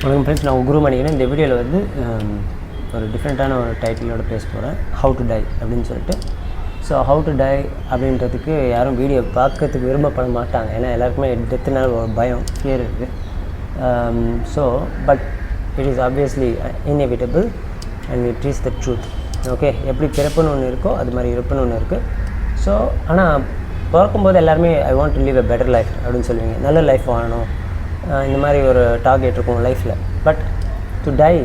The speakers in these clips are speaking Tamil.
வணக்கம் ஃப்ரெண்ட்ஸ், நான் குரு மணிகன். இந்த வீடியோவில் வந்து ஒரு டிஃப்ரெண்ட்டான ஒரு டைட்டிலோட பேச போகிறேன், ஹவு டு டை அப்படின்னு சொல்லிட்டு. ஸோ ஹவு டு டை அப்படின்றதுக்கு யாரும் வீடியோ பார்க்கறதுக்கு விரும்பப்பட மாட்டாங்க, ஏன்னா எல்லாருக்குமே டெத்துனால ஒரு பயம், ஃபியர் இருக்குது. So but it is obviously inevitable and it is the truth. Okay, எப்படி பிறப்புன்னு ஒன்று இருக்கோ அது மாதிரி இறப்புன்னு ஒன்று இருக்குது. ஸோ ஆனால் பிறக்கும்போது எல்லாருமே I want to leave a better life அப்படின்னு சொல்லுவீங்க, நல்ல லைஃப் வாழணும், இந்த மாதிரி ஒரு டார்கெட் இருக்கும் லைஃப்பில். But to die,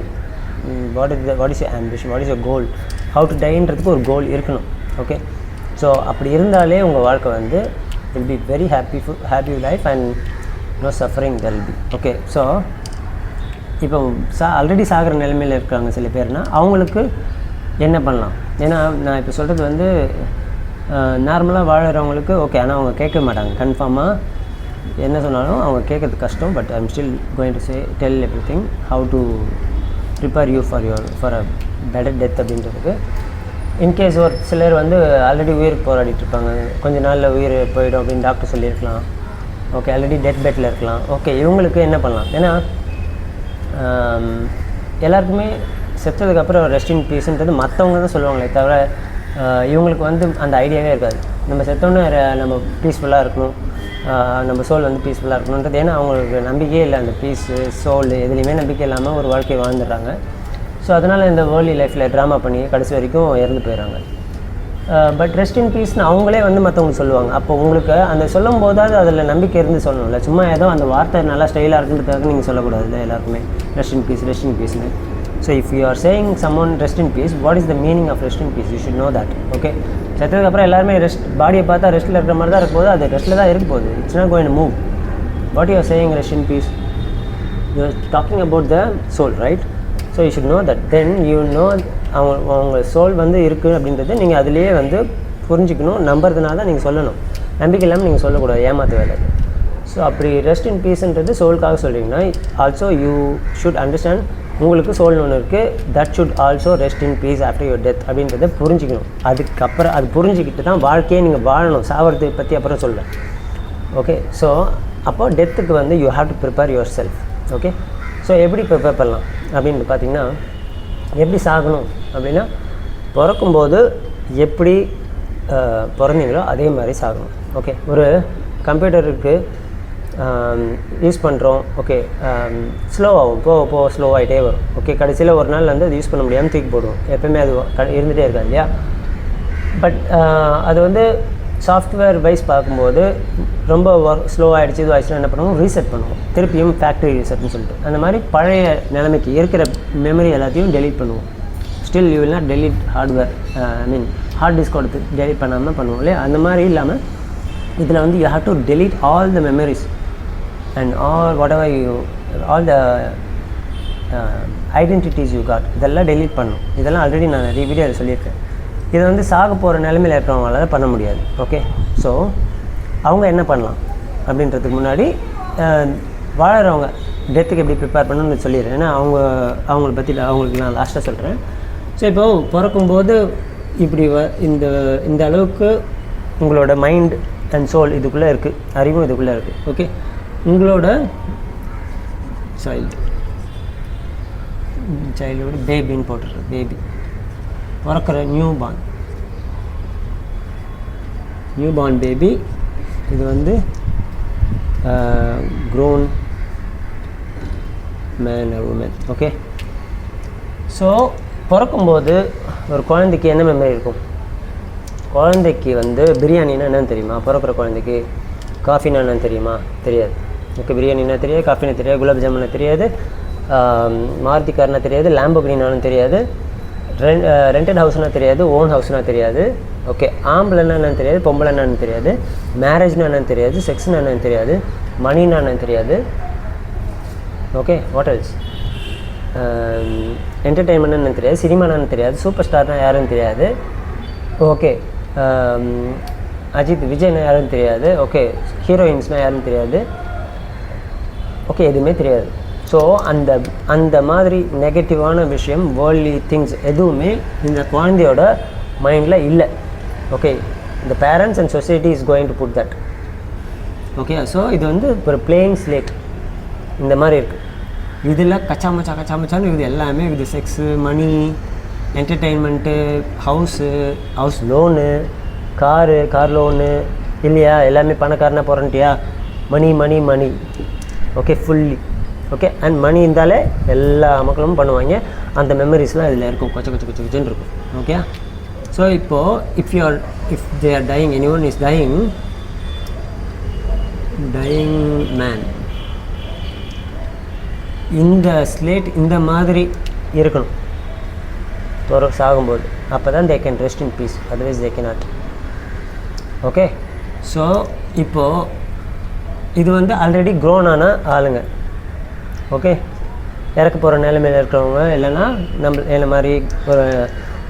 what is your ambition, what is your goal? How to டைன்றதுக்கு ஒரு கோல் இருக்கணும். ஓகே, ஸோ அப்படி இருந்தாலே உங்கள் வாழ்க்கை வந்து will be very happy life and no suffering there will be. Okay, so இப்போ ஆல்ரெடி சாகிற நிலைமையில் இருக்கிறாங்க சில பேர்னால் அவங்களுக்கு என்ன பண்ணலாம்? ஏன்னா நான் இப்போ சொல்கிறது வந்து நார்மலாக வாழறவங்களுக்கு ஓகே, ஆனால் அவங்க கேட்க மாட்டாங்க. கன்ஃபார்மாக என்ன சொன்னாலும் அவங்க கேட்கறது கஷ்டம். But I'm still going to tell every thing, how to prepare you for a better death அப்படின்றதுக்கு. இன்கேஸ் ஒரு சிலர் வந்து ஆல்ரெடி உயிர் போராடிட்டு இருப்பாங்க, கொஞ்ச நாளில் உயிர் போயிடும் அப்படின்னு டாக்டர் சொல்லியிருக்கலாம். ஓகே, ஆல்ரெடி டெத் பெட்டில் இருக்கலாம். ஓகே, இவங்களுக்கு என்ன பண்ணலாம்? ஏன்னா எல்லாருக்குமே செத்ததுக்கப்புறம் ரெஸ்ட் இன் பீஸ்ன்றது மற்றவங்க தான் சொல்லுவாங்களே தவிர இவங்களுக்கு வந்து அந்த ஐடியாவே இருக்காது. நம்ம செத்தோன்னே நம்ம பீஸ்ஃபுல்லாக இருக்கணும், நம்ம சோல் வந்து பீஸ்ஃபுல்லாக இருக்கணுன்றது. ஏன்னா அவங்களுக்கு நம்பிக்கையே இல்லை, அந்த பீஸு சோல் எதுலேயுமே நம்பிக்கை இல்லாமல் ஒரு வாழ்க்கையை வாழ்ந்துடுறாங்க. ஸோ அதனால் இந்த வேர்ல்டி லைஃப்பில் ட்ராமா பண்ணி கடைசி வரைக்கும் இறந்து போயிடறாங்க. பட் ரெஸ்ட் இன் பீஸ்னு அவங்களே வந்து மற்றவங்களுக்கு சொல்லுவாங்க. அப்போ உங்களுக்கு அந்த சொல்லும் போதாவது அதில் நம்பிக்கை இருந்து சொல்லணும்ல. சும்மா ஏதோ அந்த வார்த்தை நல்லா ஸ்டைலாக இருக்குன்றதுக்காக நீங்கள் சொல்லக்கூடாது இல்லை எல்லாருக்குமே ரெஸ்ட் இன் பீஸ்னு. So if you are saying someone rest in peace, what is the meaning of rest in peace? You should know that. Okay, செத்ததுக்கப்புறம் எல்லாருமே பாடியை பார்த்தா ரெஸ்ட்டில் இருக்கிற மாதிரி தான் இருக்கும் போது அது ரெஸ்ட்டில் தான் இருக்க போகுது. It's not going to move. What you are saying rest in peace, you are talking about the soul, right? So you should know that. Then you know அவங்க சோல் வந்து இருக்குது அப்படின்றது நீங்கள் அதிலேயே வந்து புரிஞ்சிக்கணும். நம்புறதுனால தான் நீங்கள் சொல்லணும், நம்பிக்கை இல்லாமல் நீங்கள் சொல்லக்கூடாது, ஏமாற்ற வேலை. ஸோ அப்படி ரெஸ்ட் இன் பீஸ்ன்றது சோலுக்காக சொல்கிறீங்கன்னா ஆல்சோ யூ ஷுட் அண்டர்ஸ்டாண்ட் உங்களுக்கு சோல்னு ஒன்று இருக்குது, that should also rest in peace after your death அப்படின்றத புரிஞ்சிக்கணும். அதுக்கப்புறம் அது புரிஞ்சிக்கிட்டு தான் வாழ்க்கையை நீங்கள் வாழணும். சாவறது பற்றி அப்புறம் சொல்கிறேன். ஓகே, ஸோ அப்போ டெத்துக்கு வந்து you have to prepare your self. Okay, so எப்படி ப்ரிப்பேர் பண்ணலாம் அப்படின்னு பார்த்தீங்கன்னா, எப்படி சாகணும் அப்படின்னா பிறக்கும்போது எப்படி பிறந்தீங்களோ அதே மாதிரி சாகணும். ஓகே, ஒரு கம்ப்யூட்டருக்கு யூஸ் பண்ணுறோம். ஓகே, ஸ்லோவாகும், போக ஸ்லோவாகிட்டே வரும். ஓகே, கடைசியில் ஒரு நாள் வந்து அது யூஸ் பண்ண முடியாமல் தூக்கி போடுவோம். எப்போயுமே அது இருந்துகிட்டே இருக்காது இல்லையா? பட் அது வந்து சாஃப்ட்வேர் வைஸ் பார்க்கும்போது ரொம்ப ஸ்லோவாகிடுச்சு, இது ஆயிடுச்சுன்னா என்ன பண்ணுவோம்? ரீசெட் பண்ணுவோம், திருப்பியும் ஃபேக்ட்ரி ரீசெட்னு சொல்லிட்டு. அந்த மாதிரி பழைய நிலைமைக்கு இருக்கிற மெமரி எல்லாத்தையும் டெலீட் பண்ணுவோம். Still you will not delete hardware, I mean hard disk கொடுத்து டெலீட் பண்ணாமல் பண்ணுவோம் இல்லையா? அந்த மாதிரி இல்லாமல் இதில் வந்து you have to delete all the memories and all the identities you got, இதெல்லாம் டெலீட் பண்ணணும். இதெல்லாம் ஆல்ரெடி நான் நிறைய வீடியோவில் சொல்லியிருக்கேன். இதை வந்து சாக போகிற நிலைமையில் இருக்கிறவங்களால பண்ண முடியாது. ஓகே, ஸோ அவங்க என்ன பண்ணலாம் அப்படின்றதுக்கு முன்னாடி வாழறவங்க டெத்துக்கு எப்படி ப்ரிப்பேர் பண்ணணும்னு சொல்லிடுறேன். ஏன்னா அவங்கள பற்றி அவங்களுக்கு நான் லாஸ்ட்டாக சொல்கிறேன். ஸோ இப்போது பிறக்கும்போது இப்படி இந்த அளவுக்கு உங்களோட மைண்ட் அண்ட் சோல் இதுக்குள்ளே இருக்குது, அறிவும் இதுக்குள்ளே இருக்குது. ஓகே, உங்களோட சைல்டோட பேபின்னு போட்டுருக்கு. பேபி பிறக்கிற நியூ பார்ன் பேபி, இது வந்து grown man or woman. Okay, so பிறக்கும்போது ஒரு குழந்தைக்கு என்ன மெமரி இருக்கும்? குழந்தைக்கு வந்து பிரியாணின்னா என்னன்னு தெரியுமா? பிறக்கிற குழந்தைக்கு காஃபின்னா என்னன்னு தெரியுமா? தெரியாது. ஓகே, பிரியாணின்னா தெரியாது, காஃபினா தெரியாது, குலாப் ஜாமுன்னா தெரியாது, மாருதி கார்னா தெரியாது, லேம்போகினினாலும் தெரியாது, ரெண்டட் ஹவுஸ்னால் தெரியாது, ஓன் ஹவுஸ்னால் தெரியாது. ஓகே, ஆம்பளைன்னா என்னன்னு தெரியாது, பொம்பளைன்னா என்னன்னு தெரியாது, மேரேஜ்னா என்னன்னு தெரியாது, செக்ஸ்னா என்னன்னு தெரியாது, மணினா என்னன்னு தெரியாது. Okay, what else? என்டர்டெயின்மெண்ட்னா என்னன்னு தெரியாது, சினிமானான்னு தெரியாது, சூப்பர் ஸ்டார்னால் யாருன்னு தெரியாது. ஓகே, அஜித் விஜய்னா யாருன்னு தெரியாது. ஓகே, ஹீரோயின்ஸ்னால் யாருன்னு தெரியாது. ஓகே, எதுவுமே தெரியாது. ஸோ அந்த மாதிரி நெகட்டிவான விஷயம், வேர்ல்ட்லி திங்ஸ் எதுவுமே இந்த குழந்தையோட மைண்டில் இல்லை. Okay, the parents and society is going to put that. Okay, so இது வந்து ஒரு பிளேயிங் ஸ்லேட் இந்த மாதிரி இருக்குது. இதில் கச்சாமச்சான்னு இருக்குது எல்லாமே இருக்குது. Sex, money, entertainment, house loan, car loan இல்லையா, எல்லாமே பணக்காரனாக போகிறன்ட்டியா, money okay fully okay. And money இருந்தாலே எல்லா மக்களும் பண்ணுவாங்க. அந்த மெமரிஸ்லாம் இதில் இருக்கும், கொச்சன்னு இருக்கும். ஓகே. ஸோ இப்போது if they are dyeing, any one is dyeing man, இந்த ஸ்லேட் இந்த மாதிரி இருக்கணும் சாகும்போது. அப்போ தான் they can rest in piece, otherwise they cannot. Okay. So இப்போது இது வந்து ஆல்ரெடி க்ரோனான ஆளுங்க. ஓகே. இறக்க போகிற நிலைமையில் இருக்கிறவங்க, இல்லைன்னா என்ன மாதிரி ஒரு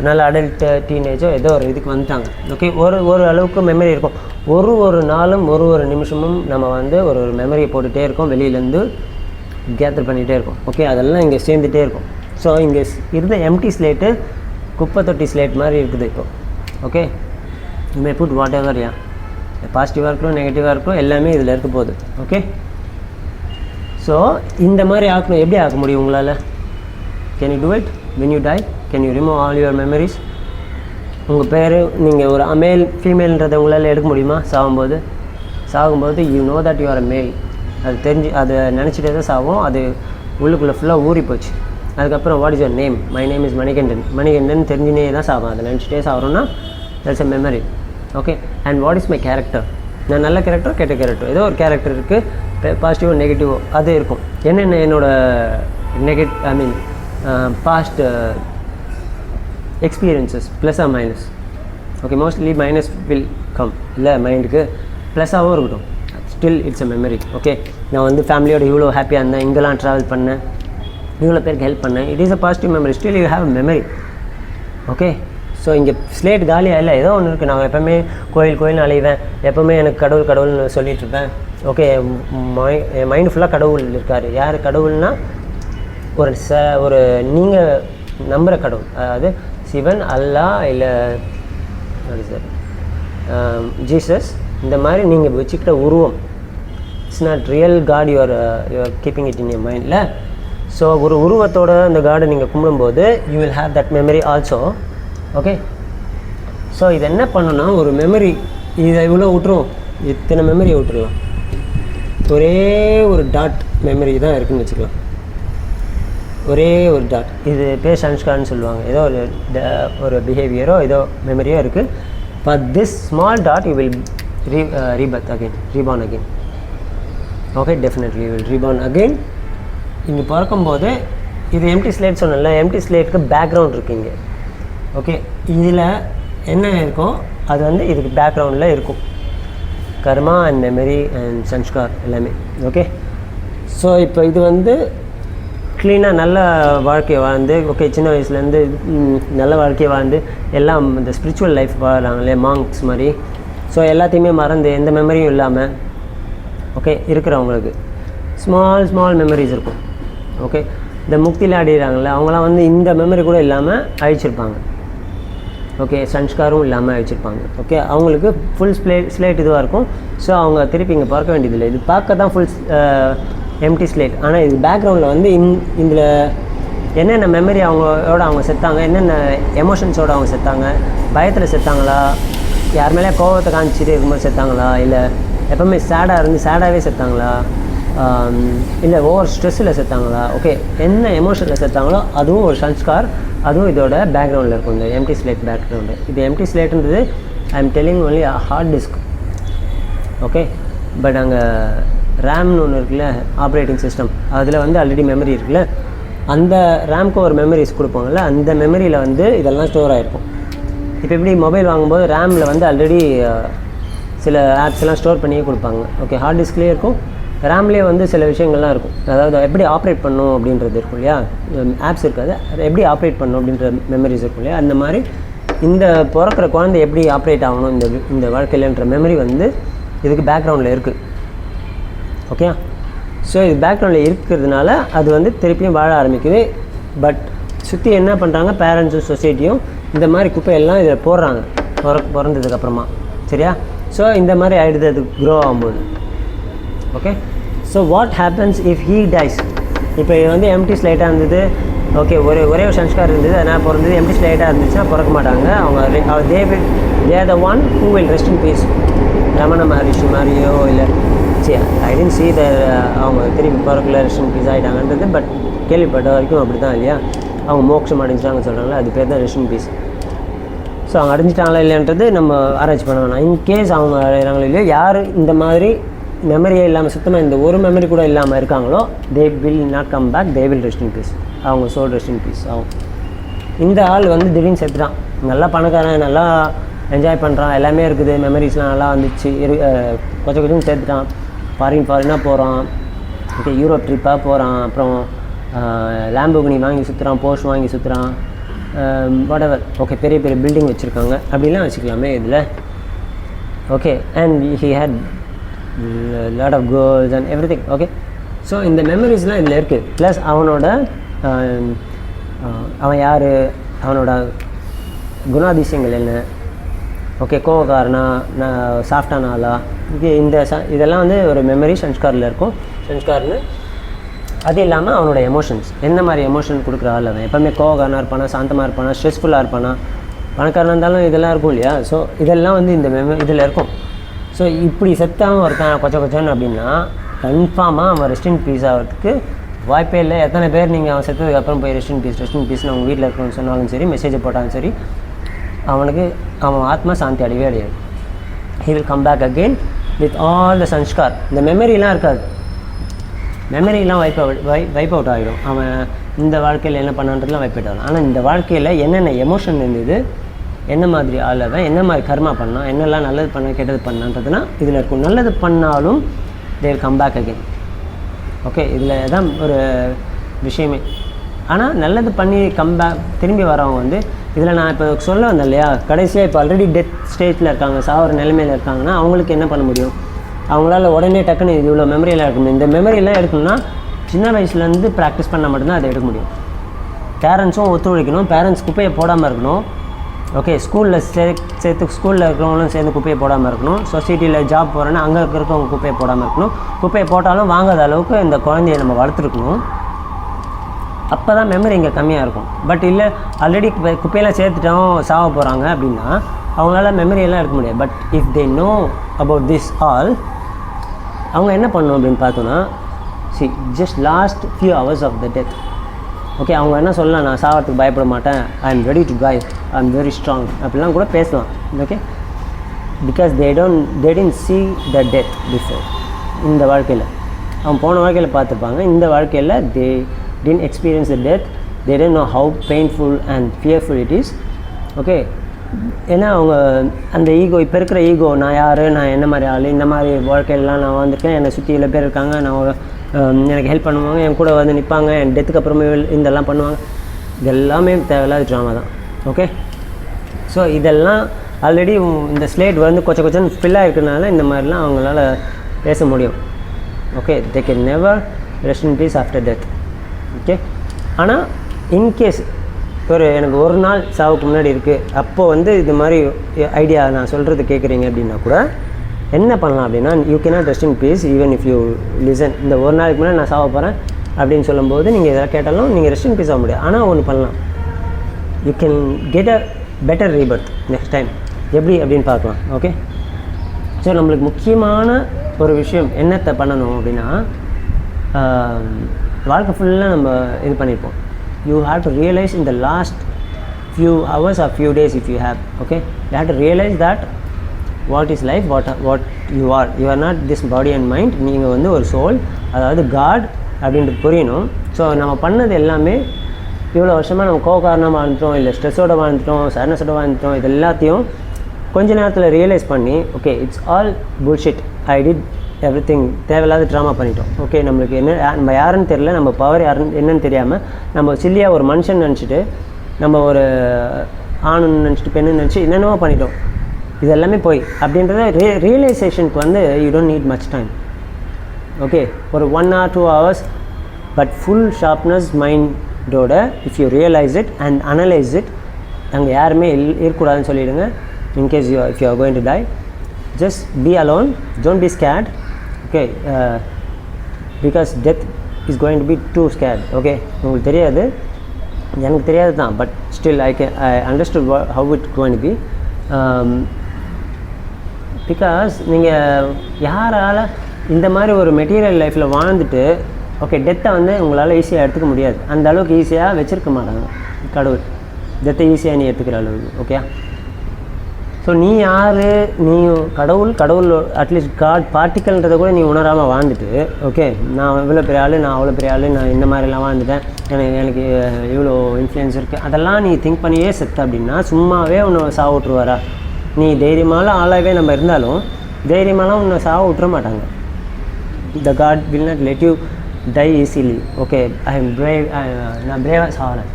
நல்ல அடல்ட்டு டீனேஜோ ஏதோ ஒரு இதுக்கு வந்துட்டாங்க. ஓகே. ஒரு அளவுக்கு மெமரி இருக்கும். ஒரு நாளும் ஒரு நிமிஷமும் நம்ம வந்து ஒரு மெமரியை போட்டுகிட்டே இருக்கோம், வெளியிலேருந்து கேதர் பண்ணிகிட்டே இருக்கும். ஓகே. அதெல்லாம் இங்கே சேர்ந்துகிட்டே இருக்கும். ஸோ இங்கே இருந்த எம்டி ஸ்லேட்டு குப்பை தொட்டி ஸ்லேட் மாதிரி இருக்குது இப்போ. Okay. May put what ever, யா பாசிட்டிவாக இருக்கணும் நெகட்டிவாக இருக்கணும் எல்லாமே இதில் இருக்க போகுது. ஓகே. ஸோ இந்த மாதிரி ஆக்கணும். எப்படி ஆக்க முடியும் உங்களால்? Can you do it when you tie? Can you remove all your memories? உங்கள் பேர், நீங்கள் ஒரு மேல் ஃபீமேல்ன்றதை உங்களால் எடுக்க முடியுமா? சாகும்போது you know that you are a male. அது தெரிஞ்சு அதை நினச்சிட்டே தான் சாகும். அது உள்ளுக்குள்ளே ஃபுல்லாக ஊறி போச்சு. அதுக்கப்புறம் what is your name? My name is Manikandan தெரிஞ்சுனே தான் சாகும். அதை நினச்சிட்டே சாகிறோன்னா that's a memory. Okay. And what is my character? நான் நல்ல கேரக்டர் கெட்ட கேரக்டர் ஏதோ ஒரு கேரக்டர் இருக்குது, பாசிட்டிவோ நெகட்டிவோ அது இருக்கும். என்னென்ன என்னோடய past experiences plus or minus. Okay. Mostly minus will come, இல்லை மைண்டுக்கு ப்ளஸ்ஸாகவும் இருக்கட்டும், still it's a memory. Okay. நான் வந்து ஃபேமிலியோட இவ்வளோ ஹாப்பியாக இருந்தேன், இங்கெல்லாம் ட்ராவல் பண்ணேன், இவ்வளோ பேருக்கு ஹெல்ப் பண்ணேன், it is a positive memory, still you have memory. Okay. So இங்கே ஸ்லேட் காலியாக இல்லை, ஏதோ ஒன்று இருக்குது. நான் எப்போவுமே கோயில்னு அலைவேன், எப்போவுமே எனக்கு கடவுள்னு சொல்லிகிட்ருப்பேன். ஓகே. என் மைண்டு ஃபுல்லாக கடவுள் இருக்கார். யார் கடவுள்னால் ஒரு நீங்கள் நம்புகிற கடவுள், அதாவது சிவன், அல்லா, இல்லை சார் ஜீசஸ், இந்த மாதிரி நீங்கள் வச்சுக்கிட்ட உருவம். It's not real God, you're keeping it in your மைண்டில். ஸோ ஒரு உருவத்தோட அந்த காடை நீங்கள் கும்பிடும்போது you will have that memory also. Okay. So இது என்ன பண்ணணும்னா, ஒரு மெமரி இதை இவ்வளோ விட்டுரும், இத்தனை மெமரியை விட்டுருலாம். ஒரே ஒரு டாட் மெமரி தான் இருக்குதுன்னு வச்சுக்கலாம். ஒரே ஒரு டாட். இது பேர் சன்ஸ்கார்னு சொல்லுவாங்க. ஏதோ ஒரு பிஹேவியரோ ஏதோ மெமரியோ இருக்குது. But this small dot U will reborn again. Okay. Definitely you will reborn again. இங்கே பிறக்கும்போது இது எம்டி ஸ்லேட் சொன்னல, எம்டி ஸ்லேட்டுக்கு பேக்ரவுண்ட் இருக்குது இங்கே. ஓகே. இதில் என்ன இருக்கோ அது வந்து இதுக்கு பேக்ரவுண்டில் இருக்கும். கர்மா அண்ட் மெமரி அண்ட் சன்ஸ்கார் எல்லாமே. ஓகே. ஸோ இப்போ இது வந்து க்ளீனாக நல்ல வாழ்க்கையை வாழ்ந்து, ஓகே, சின்ன வயசுலேருந்து நல்ல வாழ்க்கையை வாழ்ந்து எல்லாம் இந்த ஸ்பிரிச்சுவல் லைஃப் வாழ்கிறாங்களே மாங்க்ஸ் மாதிரி. ஸோ எல்லாத்தையுமே மறந்து எந்த மெமரியும் இல்லாமல் ஓகே இருக்கிறவங்களுக்கு ஸ்மால் மெமரிஸ் இருக்கும். ஓகே. இந்த முக்தியில் அடைகிறாங்களே அவங்களாம் வந்து இந்த மெமரி கூட இல்லாமல் அழிச்சிருப்பாங்க. ஓகே. சன்ஸ்காரும் இல்லாமல் அழிச்சிருப்பாங்க. ஓகே. அவங்களுக்கு ஃபுல் ஸ்லேட் இதுவாக இருக்கும். ஸோ அவங்க திருப்பி இங்கே பார்க்க வேண்டியதில்லை. இது பார்க்க தான் ஃபுல் எம்டி ஸ்லேட். ஆனால் இது பேக்ரவுண்டில் வந்து இதில் என்னென்ன மெமரி அவங்க செத்தாங்க, என்னென்ன எமோஷன்ஸோடு அவங்க செத்தாங்க, பயத்தில் செத்தாங்களா, யார் மேலே கோவத்தை காமிச்சிட்டு இருக்கும்போது செத்தாங்களா, இல்லை எப்போவுமே சேடாகவே செத்தாங்களா, இல்லை ஓவர் ஸ்ட்ரெஸ்ஸில் செத்தாங்களா, ஓகே, என்ன எமோஷனில் செத்தாங்களோ அதுவும் ஒரு சன்ஸ்கார், அதுவும் இதோட பேக்ரவுண்டில் இருக்கும். இந்த எம்டி ஸ்லேட் பேக்ரவுண்டு. இது எம்டி ஸ்லேட்டுன்றது I am telling only hard disk. Okay. But அங்கே ரேம்னு ஒன்று இருக்குல்ல, ஆப்ரேட்டிங் சிஸ்டம், அதில் வந்து ஆல்ரெடி மெமரி இருக்குல்ல, அந்த ரேம்க்கு ஒரு மெமரிஸ் கொடுப்பாங்கல்ல, அந்த மெமரியில் வந்து இதெல்லாம் ஸ்டோர் ஆகிருக்கும். இப்போ எப்படி மொபைல் வாங்கும்போது ரேமில் வந்து ஆல்ரெடி சில ஆப்ஸ் எல்லாம் ஸ்டோர் பண்ணியே கொடுப்பாங்க. ஓகே. ஹார்ட் டிஸ்க்லேயே இருக்கும், ரேம்லேயே வந்து சில விஷயங்கள்லாம் இருக்கும். அதாவது எப்படி ஆப்ரேட் பண்ணணும் அப்படின்றது இருக்கும் இல்லையா, ஆப்ஸ் இருக்காது, எப்படி ஆப்ரேட் பண்ணணும் அப்படின்ற மெமரிஸ் இருக்கும் இல்லையா, அந்த மாதிரி இந்த பிறக்கிற குழந்தை எப்படி ஆப்ரேட் ஆகணும் இந்த வாழ்க்கையிலன்ற மெமரி வந்து இதுக்கு பேக்ரவுண்டில் இருக்குது. ஓகே. ஸோ இது பேக்ரவுண்டில் இருக்கிறதுனால அது வந்து திருப்பியும் வாழ ஆரம்பிக்குது. பட் சுற்றி என்ன பண்ணுறாங்க, பேரண்ட்ஸும் சொசைட்டியும் இந்த மாதிரி குப்பையெல்லாம் இதில் போடுறாங்க பிறந்ததுக்கப்புறமா. சரியா? ஸோ இந்த மாதிரி ஆகிடுது அது க்ரோ ஆகும்போது. Okay. So what happens if he dies? இப்போ வந்து எம்டி ஸ்லைட்டாக இருந்தது, ஓகே ஒரே ஒரு சன்ஸ்கார் இருந்தது, அதனால் பிறந்தது. எம்டி ஸ்லைட்டாக இருந்துச்சுன்னா பிறக்க மாட்டாங்க அவங்க. They are the one who will rest in peace. Ramana Maharishi மாதிரியோ இல்லை ஐ டென்ட் see that அவங்க திரும்பி பிறக்கல ரெஸ்ட் இன் பீஸ் ஆகிட்டாங்கன்றது. பட் கேள்விப்பட்ட வரைக்கும் அப்படி தான் இல்லையா, அவங்க மோட்சம் அடைஞ்சிட்டாங்க சொல்கிறாங்களே, அது பேர் தான் ரெஸ்ட் இன் பீஸ். ஸோ அவங்க அடைஞ்சிட்டாங்களா இல்லைன்றது நம்ம ஆராய்ச்சி பண்ண வேணாம். இன்கேஸ் அவங்க அடைகிறாங்களோ இல்லையோ, யார் இந்த மாதிரி மெமரியே இல்லாமல் சுத்தமாக இந்த ஒரு மெமரி கூட இல்லாமல் இருக்காங்களோ, they will not come back, they will rest in peace. அவங்க சோல் ரெஸ்ட் இன் பீஸ் ஆகும். இந்த ஆள் வந்து திடீர்னு செத்துட்டான், நல்லா பணக்காரன், நல்லா என்ஜாய் பண்ணுறான், எல்லாமே இருக்குது, மெமரிஸ்லாம் நல்லா வந்துச்சு, கொஞ்சம் கொஞ்சம் சேர்த்துட்டான், ஃபாரினாக போகிறான், ஓகே யூரோப் ட்ரிப்பாக போகிறான், அப்புறம் லேம்போகினி வாங்கி சுற்றுறான், போர்ஷ் வாங்கி சுற்றுறான், வாட்எவர், ஓகே பெரிய பெரிய பில்டிங் வச்சுருக்காங்க, அப்படிலாம் வச்சுக்கலாமே இதில். Okay and he had lot of girls and everything. Okay so இந்த மெமரிஸ்லாம் இதில் இருக்குது. ப்ளஸ் அவனோட அவன் யார், அவனோட குணாதிசயங்கள் என்ன, ஓகே கோவக்காரனா, சாஃப்டான ஆளா, இதெல்லாம் வந்து ஒரு மெமரி சன்ஸ்காரில் இருக்கும். சன்ஸ்கார்னு அது இல்லாமல் அவனோட எமோஷன்ஸ், என்ன மாதிரி எமோஷன் கொடுக்குற ஆள் அவன், எப்போவுமே கோவக்காரனாக இருப்பானா, சாந்தமாக இருப்பானா, ஸ்ட்ரெஸ்ஃபுல்லாக இருப்பானா, பணக்காரனாக இருந்தாலும் இதெல்லாம் இருக்கும் இல்லையா. ஸோ இதெல்லாம் வந்து இந்த இதில் இருக்கும். ஸோ இப்படி செத்தாமல் இருக்கான் கொச்சன்னு அப்படின்னா கன்ஃபார்மாக அவன் ரெஸ்ட் இன் பீஸ் ஆகிறதுக்கு வாய்ப்பே இல்லை. எத்தனை பேர் நீங்கள் அவன் செத்ததுக்கு அப்புறம் போய் ரெஸ்ட் இன் பீஸ்னு அவங்க வீட்டில் இருக்கணும்னு சொன்னாலும் சரி, மெசேஜை போட்டாலும் சரி, அவன் ஆத்மா சாந்தி அடையவே அடையாது. He will come back again with all the sanskar. இந்த மெமரிலாம் இருக்காது, மெமரிலாம் வைப் அவுட் ஆகிடும். அவன் இந்த வாழ்க்கையில் என்ன பண்ணன்றதுலாம் வைப் அவுட் ஆகும். ஆனால் இந்த வாழ்க்கையில் என்னென்ன எமோஷன் இருந்தது, என்ன மாதிரி ஆள் அவன், என்ன மாதிரி கர்மா பண்ணான், என்னெல்லாம் நல்லது பண்ண கெட்டது பண்ணான்றதுனா இதில் இருக்கும். நல்லது பண்ணாலும் they will come back again. Okay இதில் தான் ஒரு விஷயமே. ஆனால் நல்லது பண்ணி திரும்பி வரவங்க வந்து இதில் நான் இப்போ சொல்ல வந்தேன் இல்லையா, கடைசியாக இப்போ ஆல்ரெடி டெத் ஸ்டேஜில் இருக்காங்க, சாவர நிலைமையில் இருக்காங்கன்னா அவங்களுக்கு என்ன பண்ண முடியும், அவங்களால உடனே டக்குன்னு இது இவ்வளோ மெமரியெல்லாம் எடுக்கணும். இந்த மெமரியெல்லாம் எடுக்கணும்னா சின்ன வயசுலேருந்து ப்ராக்டிஸ் பண்ணால் மட்டும்தான் அதை எடுக்க முடியும். பேரண்ட்ஸும் ஒத்துழைக்கணும், பேரண்ட்ஸ் குப்பையை போடாமல் இருக்கணும். ஓகே ஸ்கூலில் ஸ்கூலில் இருக்கிறவங்களும் சேர்ந்து குப்பையை போடாமல் இருக்கணும். சொசைட்டியில் ஜாப் போகிறேன்னா அங்கே இருக்கிறவங்க குப்பையை போடாமல் இருக்கணும். குப்பையை போட்டாலும் வாங்காத அளவுக்கு இந்த குழந்தைய நம்ம வளர்த்துருக்கணும். அப்போ தான் மெமரி இங்கே கம்மியாக இருக்கும். பட் இல்லை ஆல்ரெடி குப்பையெல்லாம் சேர்த்துட்டோம் சாவ போகிறாங்க அப்படின்னா அவங்களால மெமரியெல்லாம் எடுக்க முடியாது. But if they know about this all, அவங்க என்ன பண்ணணும் அப்படின்னு பார்த்தோன்னா, just last few hours of the death. Okay அவங்க என்ன சொல்லலாம், நான் சாவறதுக்கு பயப்பட மாட்டேன், I am ready to drive, I am very strong அப்படிலாம் கூட பேசலாம். Okay because they tend see the death before. இந்த வாழ்க்கையில் அவன் போன வாழ்க்கையில் பார்த்துருப்பாங்க, இந்த வாழ்க்கையில் they didn't experience the death, they didn't know how painful and fearful it is. Okay ஏன்னா அவங்க அந்த ஈகோ, இப்போ இருக்கிற ஈகோ, நான் யார், நான் என்ன மாதிரி ஆள், இந்த மாதிரி வாழ்க்கையிலலாம் நான் வந்திருக்கேன், என்னை சுற்றி இவ்வளோ பேர் இருக்காங்க, நான் எனக்கு ஹெல்ப் பண்ணுவாங்க, என் கூட வந்து நிற்பாங்க, என் டெத்துக்கு அப்புறமே இதெல்லாம் பண்ணுவாங்க, இதெல்லாமே தேவையில்லாத ட்ராமா தான். ஓகே ஸோ இதெல்லாம் ஆல்ரெடி இந்த ஸ்லேட் வந்து கொஞ்சம் ஃபில்லாக இருக்கிறதுனால இந்த மாதிரிலாம் அவங்களால பேச முடியும். Okay they can never rest in peace after death. Okay ஆனால் இன்கேஸ் எனக்கு ஒரு நாள் சாவுக்கு முன்னாடி இருக்குது, அப்போது வந்து இது மாதிரி ஐடியா நான் சொல்கிறது கேட்குறீங்க அப்படின்னா கூட என்ன பண்ணலாம் அப்படின்னா, you cannot rest in piece even if you listen. இந்த ஒரு நாளைக்கு முன்னாடி நான் சாவ போகிறேன் அப்படின்னு சொல்லும்போது நீங்கள் எதாவது கேட்டாலும் நீங்கள் ரெஸ்ட் இன் பீஸ் ஆக முடியாது. ஆனால் ஒன்று பண்ணலாம், you can get a better Rebirth next time. எப்படி அப்படின்னு பார்க்கலாம். ஓகே ஸோ நம்மளுக்கு முக்கியமான ஒரு விஷயம் என்னத்தை பண்ணணும் அப்படின்னா, வாழ்க்கை ஃபுல்லாக நம்ம இது பண்ணியிருப்போம். You have to realise in the last few hours or few days if you have. Okay, you have to realize that what is life, what you are not this body and mind. நீங்கள் வந்து ஒரு சோல், அதாவது காட் அப்படின்ட்டு புரியணும். ஸோ நம்ம பண்ணது எல்லாமே இவ்வளோ வருஷமாக நம்ம கோவக்காரனாக வாழ்ந்துட்டோம், இல்லை ஸ்ட்ரெஸ்ஸோடு வாழ்ந்துட்டோம், சடனஸோடு வாழ்ந்துட்டோம், இது எல்லாத்தையும் கொஞ்ச நேரத்தில் ரியலைஸ் பண்ணி, okay it's all bullshit, I did every thing, தேவையில்லாத ட்ராமா பண்ணிட்டோம். ஓகே நம்மளுக்கு என்ன, நம்ம யாருன்னு தெரியல, நம்ம பவர் யாருன்னு என்னன்னு தெரியாமல் நம்ம சில்லியாக ஒரு மனுஷன் நினச்சிட்டு, நம்ம ஒரு ஆணுன்னு நினச்சிட்டு, பெண்ணுன்னு நினச்சி என்னென்னவோ பண்ணிட்டோம். இது எல்லாமே போய் அப்படின்றத ரியலைசேஷனுக்கு வந்து you don't need much time. Okay ஒரு 1 or 2 hours, but full sharpness மைண்டோட if you realise it and analyse it. அங்கே யாருமே இருக்கக்கூடாதுன்னு சொல்லிவிடுங்க. In case if you are going to die, just be alone, don't be scared. Okay because death is going to be too scared. Okay, உங்களுக்கு தெரியாது, எனக்கு தெரியாது தான், but still I understood how it going to be. Because நீங்கள் யாரால் இந்த மாதிரி ஒரு மெட்டீரியல் லைஃப்பில் வாழ்ந்துட்டு ஓகே டெத்தை வந்து உங்களால் ஈஸியாக எடுத்துக்க முடியாது. அந்த அளவுக்கு ஈஸியாக வச்சுருக்க மாட்டாங்க கடவுள், டெத்தை ஈஸியாக நீ எடுத்துக்கிற அளவுக்கு. ஓகே, ஸோ நீ யார், நீ கடவுள் அட்லீஸ்ட் காட் பார்ட்டிக்கல்ன்றதை கூட நீ உணராமல் வாழ்ந்துட்டு ஓகே நான் இவ்வளோ பெரிய ஆள், நான் அவ்வளோ பெரிய ஆள், நான் இந்த மாதிரிலாம் வாழ்ந்துட்டேன், எனக்கு இவ்வளோ இன்ஃப்ளூயன்ஸ் இருக்குது, அதெல்லாம் நீ திங்க் பண்ணியே செத்த அப்படின்னா சும்மாவே உன்னை சாவ விட்ருவாரா? நீ தைரியமான ஆளாகவே நம்ம இருந்தாலும் தைரியமாலாம் உன்னை சாவ விட்டுற மாட்டாங்க. The god will not let you die easily. Okay, I am brave, நான் பிரேவாக சாவறேன்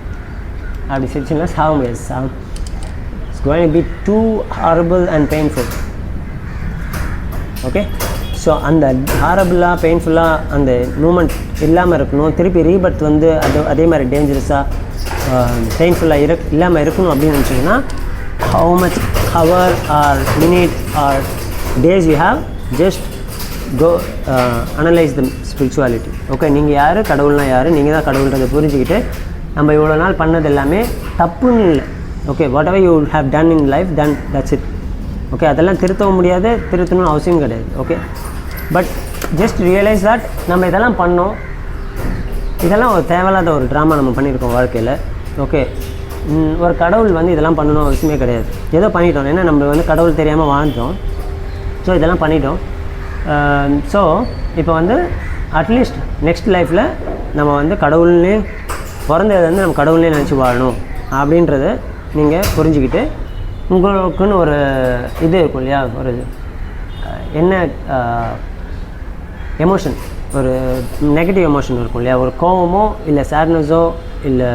அப்படி சிரிச்சுன்னா சாக முடியாது. It's going to be too horrible and painful. Okay, so அந்த ஹாரபிளாக பெயின்ஃபுல்லாக அந்த மூமெண்ட் இல்லாமல் இருக்கணும். திருப்பி ரீபர்த் வந்து அதே மாதிரி டேஞ்சரஸாக பெயின்ஃபுல்லாக இல்லாமல் இருக்கணும் அப்படின்னு நினச்சிங்கன்னா how much hour or minute or days you have, just go analyze the spirituality. Okay, நீங்கள் யார், கடவுள்னா யார், நீங்கள் தான் கடவுள்ன்றதை புரிஞ்சுக்கிட்டு நம்ம இவ்வளோ நாள் பண்ணது எல்லாமே தப்புன்னு இல்லை. Okay, whatever you have done in life done, that's it. Okay, அதெல்லாம் திருத்தவும் முடியாது, திருத்தணும்னு அவசியம் கிடையாது. Okay, but just realise that நம்ம இதெல்லாம் பண்ணோம், இதெல்லாம் ஒரு தேவையில்லாத ஒரு ட்ராமா நம்ம பண்ணியிருக்கோம் வாழ்க்கையில். ஓகே, ஒரு கடவுள் வந்து இதெல்லாம் பண்ணணும் அவசியமே கிடையாது. ஏதோ பண்ணிட்டோம், ஏன்னா நம்ம வந்து கடவுள் தெரியாமல் வாழ்ந்தோம். ஸோ இதெல்லாம் பண்ணிட்டோம். ஸோ இப்போ வந்து அட்லீஸ்ட் நெக்ஸ்ட் லைஃப்பில் நம்ம வந்து கடவுள்னே பிறந்தது வந்து நம்ம கடவுள்னே நினச்சி வாழணும் அப்படின்றத நீங்கள் புரிஞ்சுக்கிட்டு உங்களுக்குன்னு ஒரு இது இருக்கும் இல்லையா, ஒரு என்ன எமோஷன், ஒரு நெகட்டிவ் எமோஷன் இருக்கும் இல்லையா, ஒரு கோவமோ இல்லை சேட்னஸோ இல்லை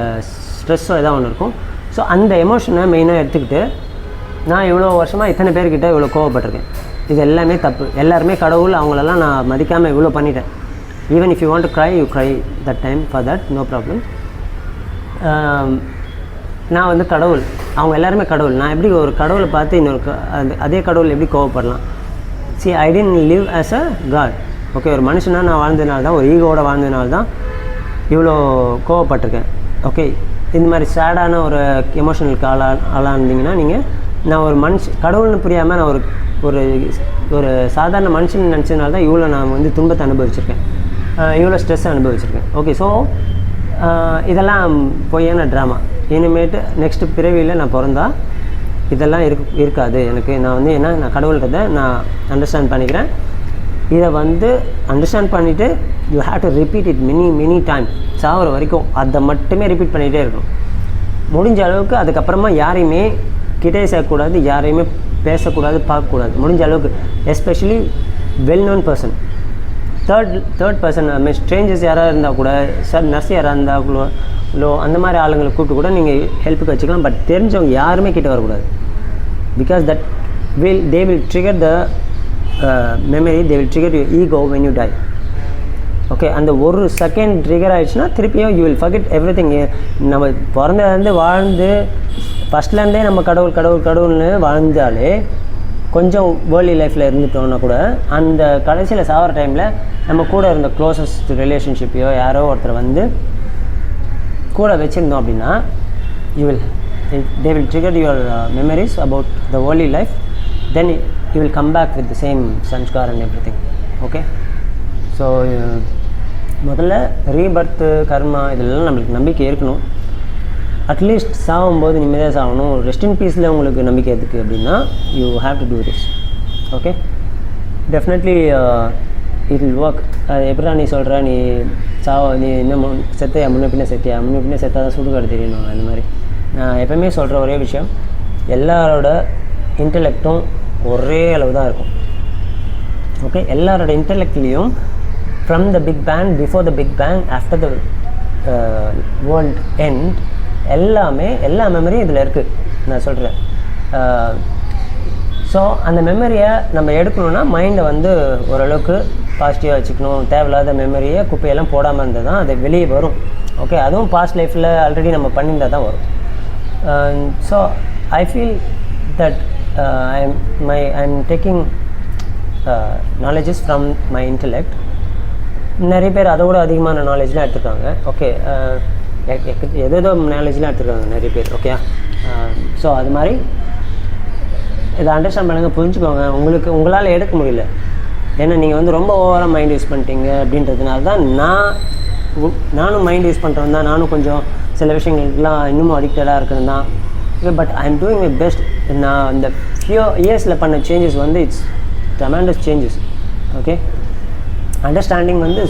ஸ்ட்ரெஸ்ஸோ ஏதாவது ஒன்று இருக்கும். ஸோ அந்த எமோஷனை மெயினாக எடுத்துக்கிட்டு நான் இவ்வளோ வருஷமாக இத்தனை பேர்கிட்ட இவ்வளோ கோவப்பட்டிருக்கேன், இது எல்லாமே தப்பு, எல்லாருமே கடவுள், அவங்களெல்லாம் நான் மதிக்காமல் இவ்வளோ பண்ணிட்டேன். Even if you want to cry, you cry that time for that, no problem. நான் வந்து கடவுள், அவங்க எல்லாருமே கடவுள், நான் எப்படி ஒரு கடவுளை பார்த்து இன்னொரு அதே கடவுள் எப்படி கோவப்படலாம்? See, I didn't live as a God. Okay, ஒரு மனுஷனாக நான் வாழ்ந்ததுனால தான், ஒரு ஈகோட வாழ்ந்ததுனால தான் இவ்வளோ கோவப்பட்டிருக்கேன். ஓகே, இந்த மாதிரி சேடான ஒரு எமோஷனலுக்கு ஆளானீங்கன்னா நீங்கள், நான் ஒரு கடவுள்னு புரியாமல் நான் ஒரு சாதாரண மனுஷன் நினச்சதுனால தான் இவ்வளோ நான் வந்து துன்பத்தை அனுபவிச்சிருக்கேன், இவ்வளோ ஸ்ட்ரெஸ்ஸை அனுபவிச்சிருக்கேன். ஓகே, ஸோ இதெல்லாம் பொய்யான ட்ராமா. இனிமேட்டு நெக்ஸ்ட்டு பிறவியில் நான் பிறந்தா இதெல்லாம் இருக்காது எனக்கு. நான் வந்து ஏன்னா நான் கடவுள்ன்றதை நான் அண்டர்ஸ்டாண்ட் பண்ணிக்கிறேன். இதை வந்து அண்டர்ஸ்டாண்ட் பண்ணிவிட்டு you have to repeat it many time, சாகிற வரைக்கும் அதை மட்டுமே ரிப்பீட் பண்ணிகிட்டே இருக்கணும். முடிஞ்ச அளவுக்கு அதுக்கப்புறமா யாரையுமே கிட்டே சேர்க்கக்கூடாது, யாரையுமே பேசக்கூடாது, பார்க்கக்கூடாது. முடிஞ்ச அளவுக்கு especially well known person, third person, mean strangers யாராக இருந்தால் கூட, நர்ஸ் யாராக இருந்தால் கூட அந்த மாதிரி ஆளுங்களை கூப்பிட்டு கூட நீங்கள் ஹெல்ப்புக்கு வச்சுக்கலாம். பட் தெரிஞ்சவங்க யாருமே கிட்ட வரக்கூடாது. Because that they will trigger the memory, they will trigger your ego when you die. Okay, அந்த ஒரு செகண்ட் ட்ரிகர் ஆகிடுச்சுன்னா திருப்பியும் you will forget every thing. நம்ம பிறந்ததுலேருந்து வாழ்ந்து ஃபஸ்ட்லேருந்தே நம்ம கடவுள்னு வாழ்ந்தாலே கொஞ்சம் வேர்ல்டி லைஃப்பில் இருந்துட்டோம்னா கூட அந்த கடைசியில் சாகிற டைமில் நம்ம கூட இருந்த க்ளோசஸ்ட் ரிலேஷன்ஷிப்பையோ யாரோ ஒருத்தர் வந்து கூட வச்சுருந்தோம் அப்படின்னா they will trigger your memories about the worldly life, then you will come back with the same sanskar and everything. Okay, so முதல்ல ரீபர்த்து, கர்மா, இதெல்லாம் நம்மளுக்கு நம்பிக்கை இருக்கணும். அட்லீஸ்ட் சாகும்போது நிம்மதியாக சாகணும். ரெஸ்ட் இன் பீஸில் உங்களுக்கு நம்பிக்கை எதுக்கு அப்படின்னா you have to do this. Okay, definitely it will work. அது எப்படா நீ சொல்கிற, நீ இன்னும் செத்தையா, முன்ன பின்ன செத்தால் தான் சுடுகாடு தெரியணும். அந்த மாதிரி நான் எப்போயுமே சொல்கிற ஒரே விஷயம், எல்லாரோட இன்டெலெக்டும் ஒரே அளவு தான் இருக்கும். ஓகே, எல்லாரோட இன்டெலெக்ட்லேயும் from the big bang, before the big bang, after the world end, எல்லா மெமரியும் இதில் இருக்குது நான் சொல்கிறேன். ஸோ அந்த மெமரியை நம்ம எடுக்கணுன்னா மைண்டை வந்து ஓரளவுக்கு பாசிட்டிவாக வச்சுக்கணும். தேவையில்லாத மெமரியை குப்பையெல்லாம் போடாமல் இருந்தால் தான் அது வெளியே வரும். ஓகே, அதுவும் பாஸ்ட் லைஃப்பில் ஆல்ரெடி நம்ம பண்ணியிருந்தால் தான் வரும். So I feel that I am taking knowledges from my intellect. நிறைய பேர் அதோட அதிகமான நாலேஜ்லாம் எடுத்துருக்காங்க. ஓகே, ஏதோ நாலேஜ்லாம் எடுத்துருக்காங்க நிறைய பேர். ஓகே, ஸோ அது மாதிரி இதை அண்டர்ஸ்டாண்ட் பண்ணுங்கள், புரிஞ்சுக்கோங்க. உங்களால் எடுக்க முடியல, ஏன்னா நீங்கள் வந்து ரொம்ப ஓவராக மைண்ட் யூஸ் பண்ணிட்டீங்க அப்படின்றதுனால தான் நானும் மைண்ட் யூஸ் பண்ணுறேன் தான், நானும் கொஞ்சம் சில விஷயங்களுக்குலாம் இன்னமும் அடிக்டடாக இருக்கிறது தான். But I am doing my best. நான் இந்த ஃபியூ இயர்ஸில் பண்ண சேஞ்சஸ் வந்து it's tremendous changes. Okay, understanding வந்து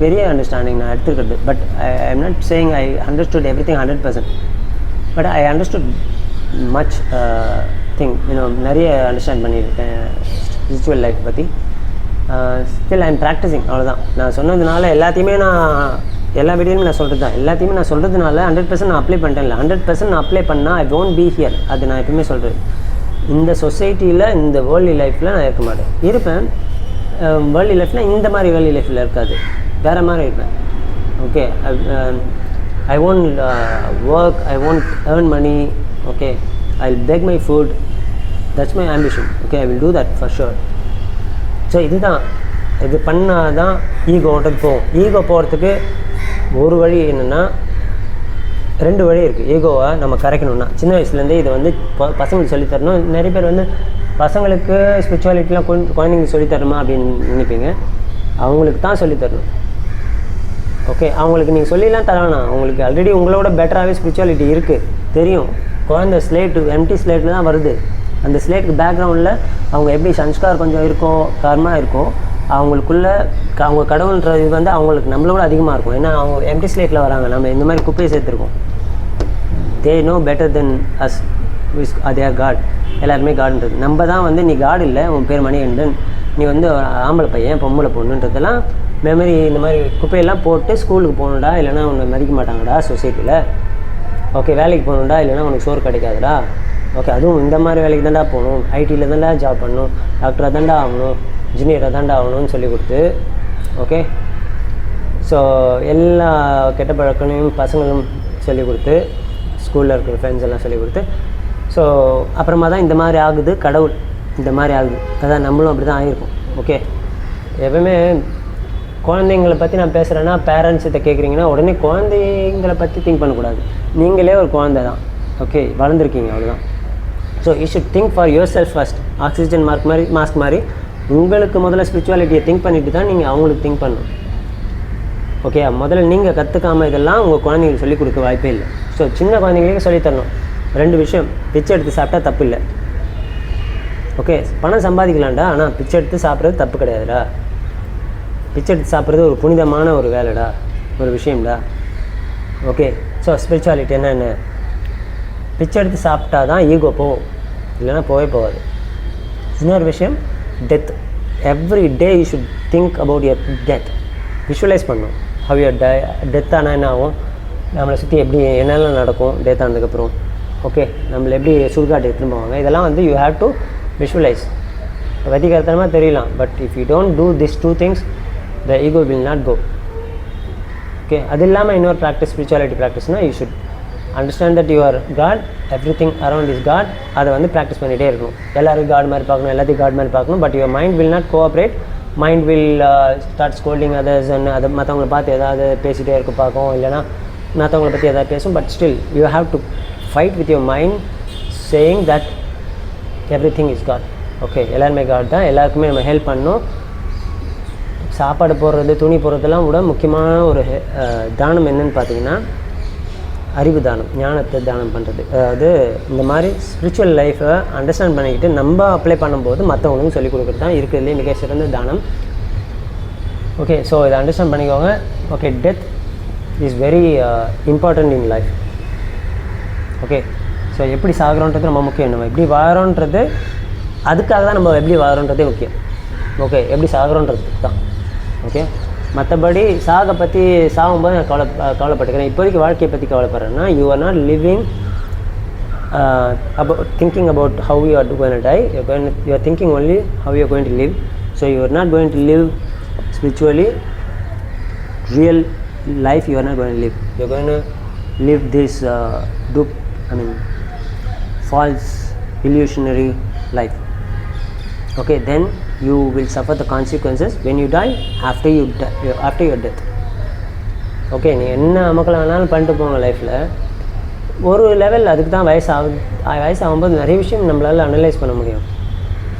பெரிய அண்டர்ஸ்டாண்டிங் நான் எடுத்துக்கிறது. But I am not saying I understood every thing 100%, but I understood much thing. நிறைய அண்டர்ஸ்டாண்ட் பண்ணியிருக்கேன் ஸ்பிரிச்சுவல் லைஃப் பற்றி. ஸ்டில் ஐ எம் ப்ராக்டிஸிங், அவ்வளோதான். நான் சொன்னதுனால எல்லாத்தையுமே எல்லா வீடியோலையும் நான் சொல்கிறது தான். எல்லாத்தையுமே நான் சொல்கிறதுனால 100% நான் அப்ளை பண்ணிட்டேன் இல்லை. 100% நான் அப்ளை பண்ணால் ஐ டோன்ட் பி ஹியர். அது நான் எப்பவுமே சொல்கிறேன். இந்த சொசைட்டியில், இந்த வேர்ல்டு லைஃப்பில் நான் இருக்க மாட்டேன். இருப்பேன் வேர்ல்டு லைஃப்பில், இந்த மாதிரி வேர்ல்டு லைஃப்பில் இருக்காது, வேறு மாதிரி இருப்பேன். Okay, I won't work, I won't earn money. Okay, I will pack my food, that's my ambition. Okay, I will do that for sure. So இதுதான், இது பண்ணால் தான் ஈகோன்றது போகும். ஈகோ போகிறதுக்கு ஒரு வழி என்னென்னா, 2 வழி இருக்குது. ஈகோவை நம்ம கரைக்கணும்னா சின்ன வயசுலேருந்தே இதை வந்து பசங்களுக்கு சொல்லித்தரணும். நிறைய பேர் வந்து பசங்களுக்கு ஸ்பிரிச்சுவாலிட்டிலாம் குழந்தைங்களுக்கு சொல்லித்தரணுமா அப்படின்னு நினைப்பீங்க. அவங்களுக்கு தான் சொல்லித்தரணும். ஓகே, அவங்களுக்கு நீங்கள் சொல்லிலாம் தரணும். அவங்களுக்கு ஆல்ரெடி உங்களோட பெட்டராகவே ஸ்பிரிச்சுவாலிட்டி இருக்குது, தெரியும். குழந்தை எம்டி ஸ்லேட்டில் தான் வருது. அந்த ஸ்லேட்டுக்கு பேக்ரவுண்டில் அவங்க எப்படி சன்ஸ்கார் கொஞ்சம் இருக்கும், கர்மா இருக்கும், அவங்களுக்குள்ள அவங்க கடவுள்ன்றது வந்து அவங்களுக்கு நம்மளோட அதிகமாக இருக்கும். ஏன்னா அவங்க எம்டி ஸ்லேட்டில் வராங்க. நம்ம இந்த மாதிரி குப்பையை சேர்த்துருக்கோம். They know better then us, அதே காட். எல்லாருமே காடுன்றது. நம்ம தான் வந்து நீ காடு இல்லை, உன் பேர் மணிகண்டன், நீ வந்து ஆம்பளை பையன் பொம்பளை பொண்ணுன்றதெல்லாம் மெமரி இந்த மாதிரி குப்பையெல்லாம் போட்டு ஸ்கூலுக்கு போகணுண்டா, இல்லைனா உன்னை மதிக்க மாட்டாங்கடா சொசைட்டியில். ஓகே, வேலைக்கு போகணுண்டா, இல்லைனா உனக்கு சோறு கிடைக்காதுடா. ஓகே, அதுவும் இந்த மாதிரி வேலைக்கு தாண்டா போகணும், ஐடியில் தாண்டா ஜாப் பண்ணணும், டாக்டராக தாண்டா ஆகணும், இன்ஜினியராக தாண்டா ஆகணும்னு சொல்லி கொடுத்து. ஓகே, ஸோ எல்லா கெட்ட பழக்கங்களையும் பசங்களும் சொல்லிக் கொடுத்து, ஸ்கூலில் இருக்கிற ஃப்ரெண்ட்ஸ் எல்லாம் சொல்லிக் கொடுத்து, ஸோ அப்புறமா தான் இந்த மாதிரி ஆகுது, கடவுள் இந்த மாதிரி ஆகுது. அதான் நம்மளும் அப்படி தான் ஆகிருக்கும். ஓகே, எப்பவுமே குழந்தைங்களை பற்றி நான் பேசுகிறேன்னா, பேரண்ட்ஸ்கிட்ட கேட்குறீங்கன்னா உடனே குழந்தைங்களை பற்றி திங்க் பண்ணக்கூடாது. நீங்களே ஒரு குழந்தை தான். ஓகே, வளர்ந்துருக்கீங்க, அவ்வளோதான். So you should think for your self first. Oxygen mask மாதிரி உங்களுக்கு முதல்ல ஸ்பிரிச்சுவாலிட்டியை திங்க் பண்ணிவிட்டு தான் நீங்கள் அவங்களுக்கு திங்க் பண்ணணும். ஓகே, முதல்ல நீங்கள் கற்றுக்காமல் இதெல்லாம் உங்கள் குழந்தைங்களுக்கு சொல்லிக் கொடுக்க வாய்ப்பே இல்லை. ஸோ சின்ன குழந்தைங்களுக்கு சொல்லித்தரணும் 2 விஷயம். பிச்சை எடுத்து சாப்பிட்டா தப்பு இல்லை. ஓகே, பணம் சம்பாதிக்கலாம்டா, ஆனால் பிச்சை எடுத்து சாப்பிட்றது தப்பு கிடையாதுடா. பிச்சை எடுத்து சாப்பிட்றது ஒரு புனிதமான ஒரு வேலைடா, ஒரு விஷயம்டா. ஓகே, ஸோ ஸ்பிரிச்சுவாலிட்டி என்ன, பிச்சை எடுத்து சாப்பிட்டா தான் ஈகோ போகும், இல்லைனா போகாது. இன்னொரு விஷயம், death. Every day you should think about your death. Visualise பண்ணணும். ஹவ் யுவர் டெத் ஆனால் என்ன ஆகும், நம்மளை சுற்றி எப்படி என்னெல்லாம் நடக்கும் டெத் ஆனதுக்கப்புறம். ஓகே, நம்மளை எப்படி சுடுகாட்டு எடுத்துன்னு போவாங்க, இதெல்லாம் வந்து யூ ஹேவ் டு விஷுவலைஸ். வெதிகரத்தனமாக தெரியலாம், but if you don't do this 2 things, the ego will not go. Okay, அது இல்லாமல் இன்னொரு ப்ராக்டிஸ், ஸ்பிரிச்சுவாலிட்டி ப்ராக்டிஸ்னால் you should understand that your god, everything around is god. அதை வந்து ப்ராக்டிஸ் பண்ணிகிட்டே இருக்கணும். எல்லோரும் காட் மாதிரி பார்க்கணும், எல்லாத்தையும் காட் மாதிரி பார்க்கணும். But your mind will not cooperate. Mind will start scolding others and அதை மற்றவங்களை பார்த்து எதாவது பேசிகிட்டே இருக்க பார்க்கும், இல்லைனா மற்றவங்களை பற்றி எதாவது பேசும். But still you have to fight with your mind, saying that everything is God. Okay, எல்லாருமே காட் தான், எல்லாருக்குமே நம்ம ஹெல்ப் பண்ணணும். சாப்பாடு போடுறது, துணி போடுறதெல்லாம் கூட முக்கியமான ஒரு தானம் என்னன்னு பார்த்தீங்கன்னா, அறிவு தானம், ஞானத்தை தானம் பண்ணுறது. அதாவது இந்த மாதிரி ஸ்பிரிச்சுவல் லைஃப்பை அண்டர்ஸ்டாண்ட் பண்ணிக்கிட்டு நம்ம அப்ளை பண்ணும்போது மற்றவங்களுக்கும் சொல்லிக் கொடுக்குறது தான் இருக்கிறதுலே மிக சிறந்த தானம். ஓகே, ஸோ இதை அண்டர்ஸ்டாண்ட் பண்ணிக்கோங்க. Okay, death is very important in life. Okay, so எப்படி சாகிறோன்றது ரொம்ப முக்கியம். நம்ம எப்படி வாழறோன்றது, அதுக்காக தான் நம்ம எப்படி வாழறோன்றதே முக்கியம். ஓகே, எப்படி சாகிறோன்றது தான். ஓகே, மற்றபடி சாகை பற்றி சாகும்போது நான் கவலைப்பட்டுக்கிறேன். இப்போதைக்கு வாழ்க்கையை பற்றி கவலைப்படுறேன்னா, you are not living about thinking about how you are going to die. You are thinking only how you are going to live. So you are not going to live spiritually. Real life you are not going to live. You are going to live this false illusionary life. Okay, then you will suffer the consequences when you die after your death. Okay, நீ என்ன மக்கள் வேணாலும் பண்ணிட்டு போங்க லைஃப்பில். ஒரு லெவல் அதுக்கு தான் வயசாகும்போது நிறைய விஷயம் நம்மளால் அனலைஸ் பண்ண முடியும்.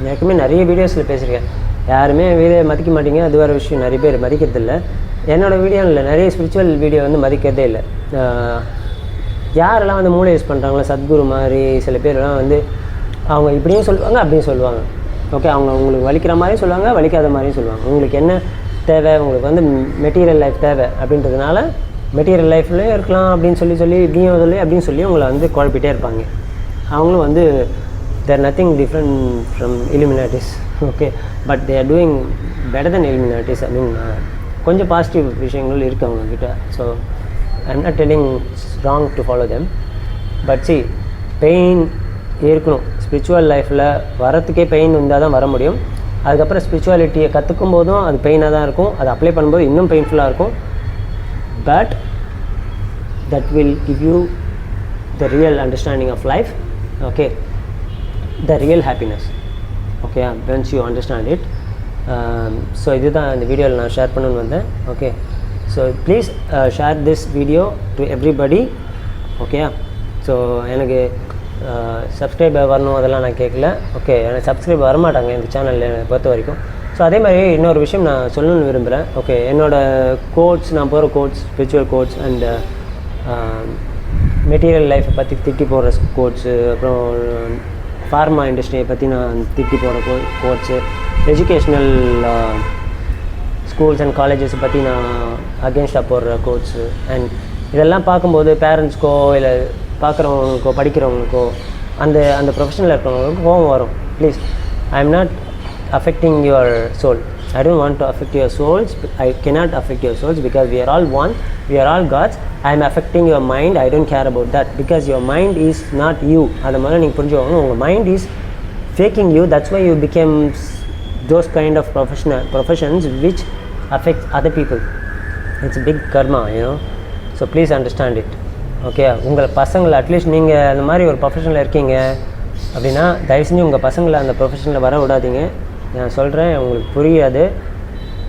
எனக்குமே நிறைய வீடியோஸில் பேசியிருக்கேன். யாருமே வீடியோ மதிக்க மாட்டீங்க, அது வேறு விஷயம். நிறைய பேர் மதிக்கிறதில்ல. என்னோடய வீடியோவில் நிறைய ஸ்பிரிச்சுவல் வீடியோ வந்து மதிக்கிறதே இல்லை. யாரெல்லாம் வந்து மூளை யூஸ் பண்ணுறாங்களோ, சத்குரு மாதிரி சில பேர்லாம் வந்து அவங்க இப்படியும் சொல்லுவாங்க, அப்படியும் சொல்லுவாங்க. ஓகே, அவங்க உங்களுக்கு வலிக்கிற மாதிரியும் சொல்லுவாங்க, வலிக்காத மாதிரியும் சொல்லுவாங்க. உங்களுக்கு என்ன தேவை, உங்களுக்கு வந்து மெட்டீரியல் லைஃப் தேவை அப்படின்றதுனால மெட்டீரியல் லைஃப்லேயும் இருக்கலாம் அப்படின்னு சொல்லி இப்படியும் சொல்லி அப்படின்னு சொல்லி உங்களை வந்து குழப்பிட்டே இருப்பாங்க. அவங்களும் வந்து they're nothing different from illuminatis. Okay, but they are doing better then illuminatis. I mean கொஞ்சம் பாசிட்டிவ் விஷயங்கள் இருக்குது அவங்கக்கிட்ட. So I am not telling it's wrong to follow them. But see, pain இருக்கணும். ஸ்பிரிச்சுவல் லைஃப்பில் வரத்துக்கே பெயின் இருந்தால் தான் வர முடியும். அதுக்கப்புறம் ஸ்பிரிச்சுவாலிட்டியை கற்றுக்கும் போதும் அது பெயினாக தான் இருக்கும். அதை அப்ளை பண்ணும்போது இன்னும் பெயின்ஃபுல்லாக இருக்கும். But that will give you the real understanding of life. Okay, the real happiness. Okay, once you understand it. So இதுதான் இந்த வீடியோவில் நான் ஷேர் பண்ணணுன்னு வந்தேன். Okay, so please share this video to everybody. Okay, so எனக்கு சப்ஸ்கிரைபர் வரணும் அதெல்லாம் நான் கேட்கல. ஓகே, எனக்கு சப்ஸ்கிரைப் வரமாட்டாங்க இந்த சேனலில் பொறுத்த வரைக்கும். ஸோ அதே மாதிரி இன்னொரு விஷயம் நான் சொல்லணும்னு விரும்புகிறேன். ஓகே, என்னோடய கோட்ஸ், நான் போகிற quotes, spiritual quotes and material லைஃப்பை பற்றி திட்டி போடுற கோட்ஸு, அப்புறம் ஃபார்மா இண்டஸ்ட்ரியை பற்றி நான் திட்டி போடுற கோட்ஸு, எஜுகேஷ்னல் ஸ்கூல்ஸ் அண்ட் காலேஜஸை பற்றி நான் அகேன்ஸ்டாக போடுற கோட்ஸு அண்ட் இதெல்லாம் பார்க்கும்போது பேரண்ட்ஸ்க்கோ இல்லை பார்க்குறவங்களுக்கோ படிக்கிறவங்களுக்கோ அந்த ப்ரொஃபஷனில் இருக்கிறவங்களுக்கும் கோவம் வரும். Please, I am not affecting your soul. I don't want to affect your souls. I cannot affect your souls because we are all one. We are all gods. I am affecting your mind. I don't care about that because your mind is not you. அது மாதிரி நீங்கள் புரிஞ்சுக்கோங்க. உங்கள் mind is faking you. That's why you became those kind of professions which affect other people. It's a big karma, you know. So please understand it. Okay, உங்கள் பசங்களை அட்லீஸ்ட் நீங்கள் அந்த மாதிரி ஒரு ப்ரொஃபஷனில் இருக்கீங்க அப்படின்னா தயவு செஞ்சு உங்கள் பசங்களை அந்த ப்ரொஃபஷனில் வர விடாதீங்க. நான் சொல்கிறேன், உங்களுக்கு புரியாது.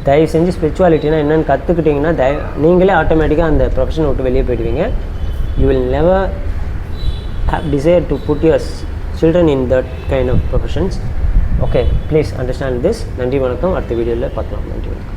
தயவு செஞ்சு ஸ்பிரிச்சுவாலிட்டினா என்னென்னு கற்றுக்கிட்டிங்கன்னா நீங்களே ஆட்டோமேட்டிக்காக அந்த ப்ரொஃபஷனை விட்டு வெளியே போயிடுவீங்க. You will never have desire to put your children in that kind of professions. Okay, please understand this. நன்றி, வணக்கம். அடுத்த வீடியோவில் பார்க்கலாம். நன்றி, வணக்கம்.